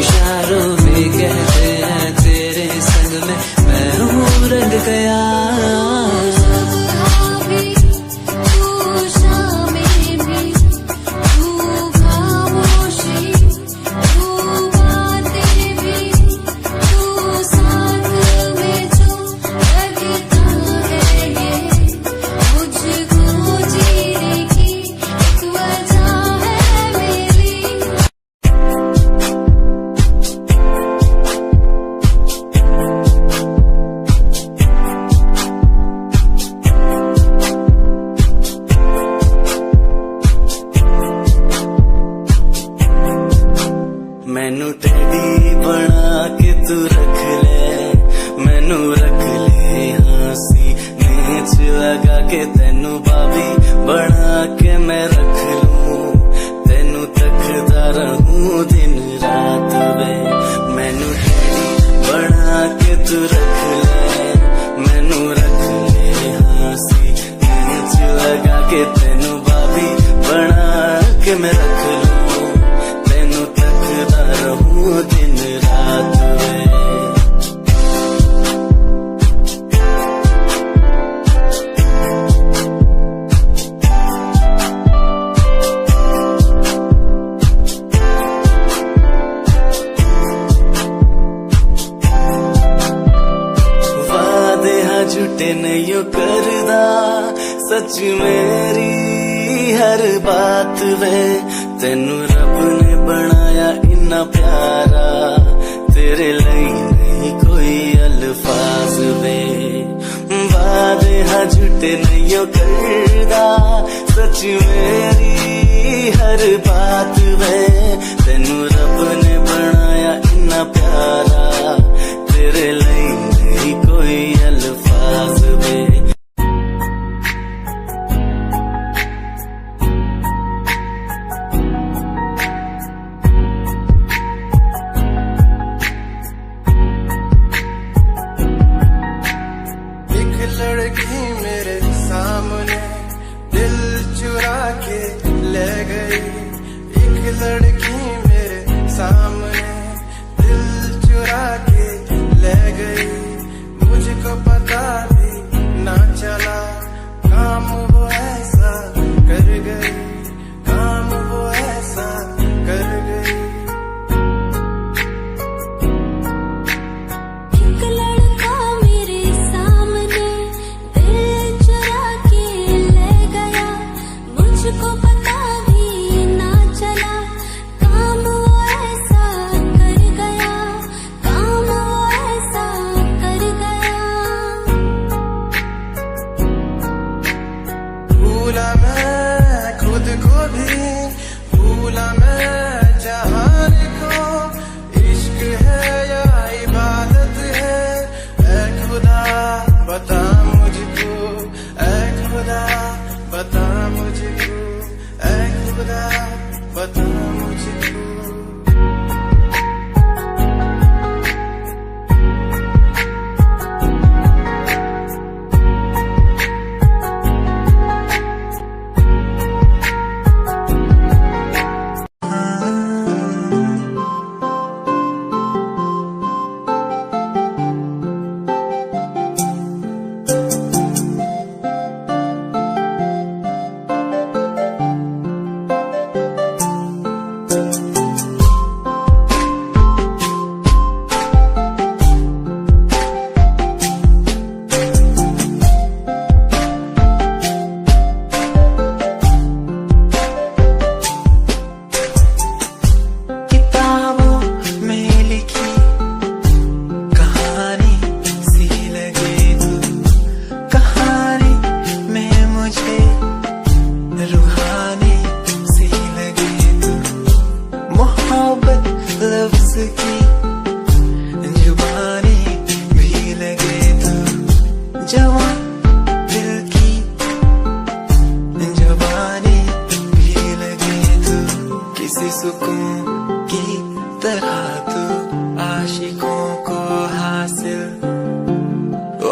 इशारों में कहते हैं तेरे संग में मैं हूँ रंग गया मैनू टेडी बना के तू रख ले मैनू रख ले हाँसी नीच लगा के तेनू भाभी बना के मैं रख लूं तेनू तकदा रहूं दिन रात वे मैनू टेडी बना के तू रख ले मैनू रख ले हाँसी नीच लगा के तेनू भाभी के मैं रख लूं, तेनू तकदा रहूं दिन रात वे। झूठे नहीं करदा सच मेरी हर बात वे, तेनू रब ने बनाया इन्ना प्यारा, तेरे लिए नहीं कोई अल्फाज वे। वादे हाँ झूठे नहीं करदा सच मेरी हर बात वे, तेनू रब ने बनाया इन्ना प्यारा, तेरे लिए नहीं कोई अल्फाज वे। एक लड़की मेरे सामने दिल चुरा के ले गई, एक लड़की मेरे सामने दिल चुरा के ले गई, मुझको पता भी ना चला काम वो ऐसा कर गई, काम वो ऐसा कर गई। एक लड़का मेरे सामने दिल चुरा के ले गया, मुझको पता भी ना चला काम वो ऐसा कर गया, काम वो ऐसा कर गया। भूला मैं खुद को भी, भूला मैं जहान को, इश्क है या इबादत है, ऐ खुदा बता मुझको, ऐ खुदा बता मुझको, ऐ खुदा बता मुझको।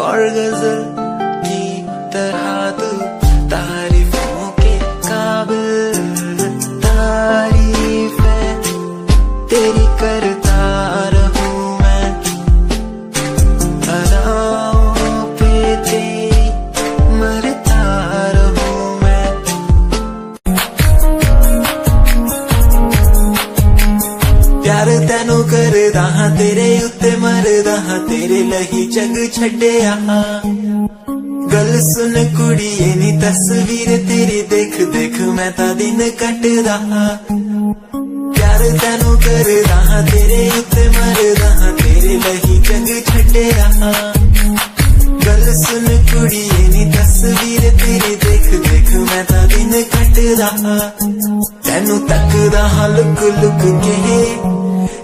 और गजल की तरह तू तारीफों के काबिल, तारीफ है तेरी करता रहूं मैं, अदाओं पे तेरी मरता रहूं मैं। प्यार तैनू करदा हां तेरे उत्ते मरदा हां, तेरे लही जग छड्डिया। गल सुन कुड़िए नी तस्वीर तेरी देख देख मैं ता दिन कटदा हां। प्यार तैनू करदा हां तेरे उत्ते मरदा हां, तेरे लही जग छड्डिया। गल सुन कुड़िए नी तस्वीर तेरी देख देख मैं ता दिन कटदा हां। तैनू तकदा हां लुक लुक के,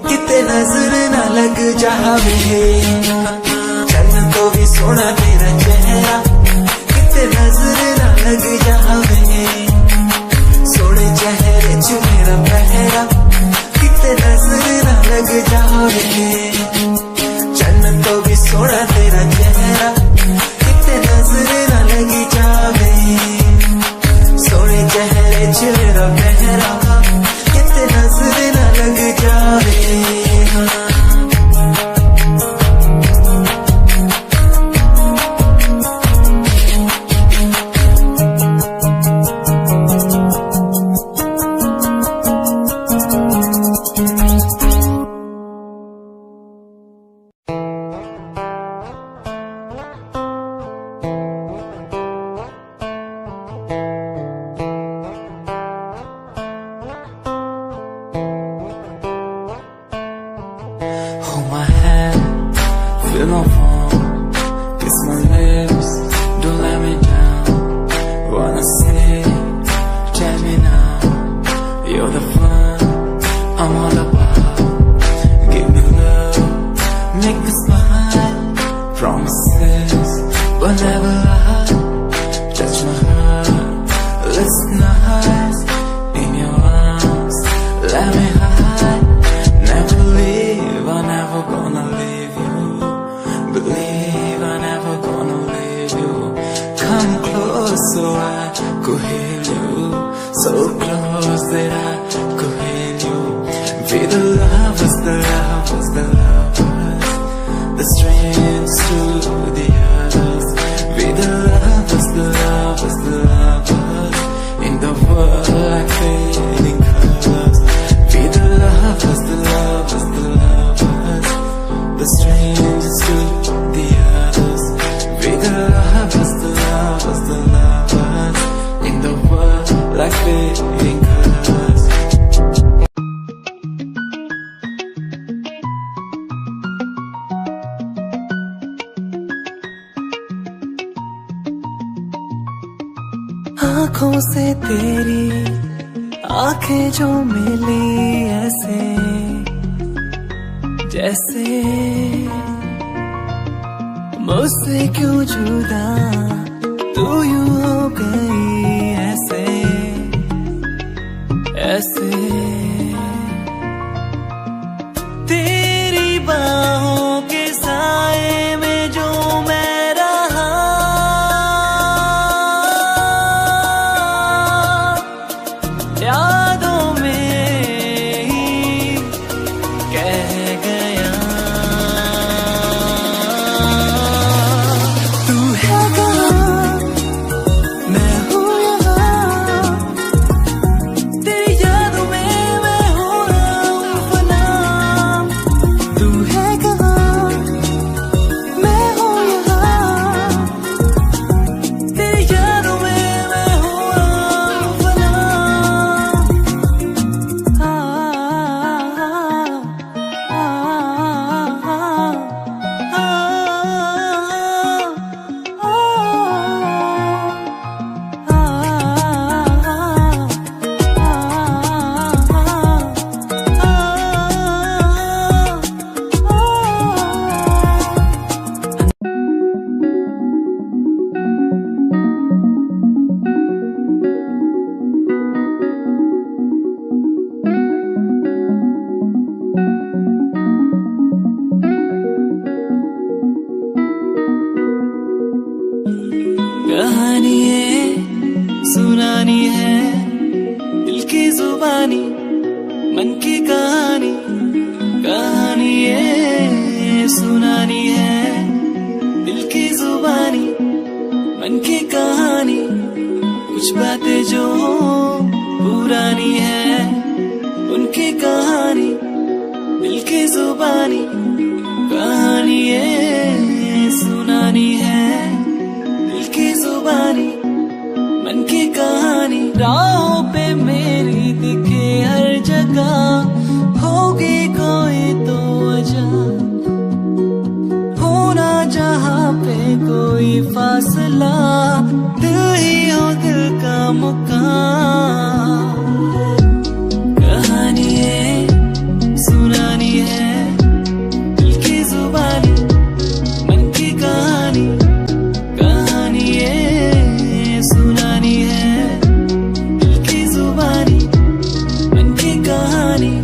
किते नजर ना लग जावे, चन्न तो भी सोना तेरा चेहरा, किते नजर ना लग जावे। सोने चेहरे च मेरा पहरा, किते नजर ना लग जावे। चन्न तो भी सोना तेरा चेहरा, किते नजर ना लग जावे। सोने चेहरे च मेरा पहरा। लग जावे हाँ। Hold my hand, feel my palm, kiss my lips, don't let me down. Wanna say, tell me now, you're the fun I'm all about. Give me love, make me smile, promises but never lie. Touch my heart, listen nice, in your arms, let me hide. Never leave, I'm never gonna leave you. Believe I'm never gonna leave you. Come close so I could hear you. So close that I could hear you. Be the lovers, the lovers, the lovers, the strangers to the others. Be the lovers, the lovers, the lovers, in the world like fading colors. Be the lovers, the lovers, the lovers, the strangers to the others. Be the lovers, the lovers, the lovers, in the world like fading colors. आँखों से तेरी आंखें जो मिली ऐसे जैसे मुझसे क्यों जुदा तू यूं हो गई ऐसे ऐसे। तेरी बाहों के साए में जो मैं रहा यादों में ही कह गया। तू है कहाँ मैं हूँ यहाँ, तेरी यादों में मैं हो रहा हूँ फना। तू है कहाँ मैं हूँ यहाँ, तेरी यादों में मैं हो रहा हूँ फना। कहानी है सुनानी है दिल की जुबानी मन की कहानी। कहानी है सुनानी है दिल की जुबानी मन की कहानी। कुछ बातें जो पुरानी है उनकी कहानी दिल की जुबानी। कहानी है सुनानी है दिल की जुबानी मन की कहानी। राहों पे मेरी दिखे हर जगह होगी कोई तो वजह, होना जहाँ पे कोई फासला दिल ही हो दिल का मुकाम। कहानी है सुनानी है दिल की जुबानी मन की कहानी। कहानी है सुनानी है दिल की जुबानी मन की कहानी।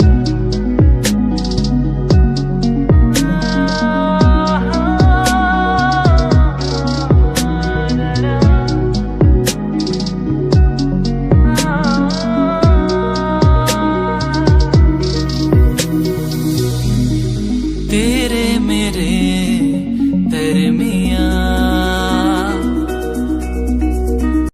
तेरे मेरे